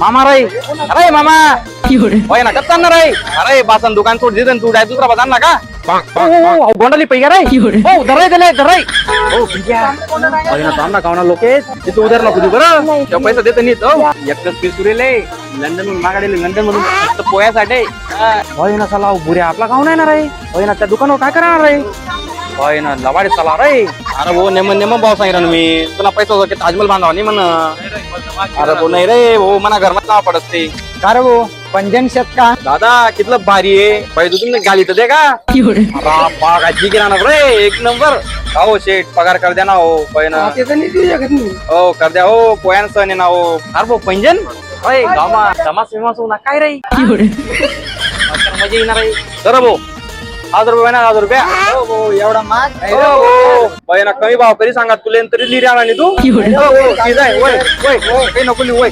मामा रे अरे मामा होय ना कत्ता ना रे अरे बासन दुकान सोड दे तू डाय दुसरा बाजार ना का ओ गोंडली पैगा रे ओ धराय दिले धराय ओ पिया होय ना थांब ना कावना लोके तू उधार नको देऊ बरं ते पैसा देत नाही तो एकच पीस सुरेले लंडन मधून मागाडले लंडन मधून फक्त पोयासाठी होय ना चला बुऱ्या आपला कावना आहे ना रे होय ना त्या दुकानावर काय करणार रे होय ना लवाडी चला रे अरे वो नेम भाव सांगितलं ना मी तुला पैसा होता की ताजमहल बांधावा नाही म्हण अरे वो नाही रे वो मना घर मत नाव पडत ते का रे वो पंजन शेत का दादा कितलं भारी आहे पैसे तुम्ही गाली तर दे का बागाची किराणा रे एक नंबर हो शेठ पगार कर द्या ना हो पैना हो कर द्या हो पोयान सण ना हो अरे वो पंजन होय गामा समास विमास ना काय रे मजा येणार रे तर भाऊ 1000 रुपये ना 1000 रुपया हो एवढा माग हो ना कमी भाव करी सांगा तुला तरी लिहिरा आणि तू काही नको लिहू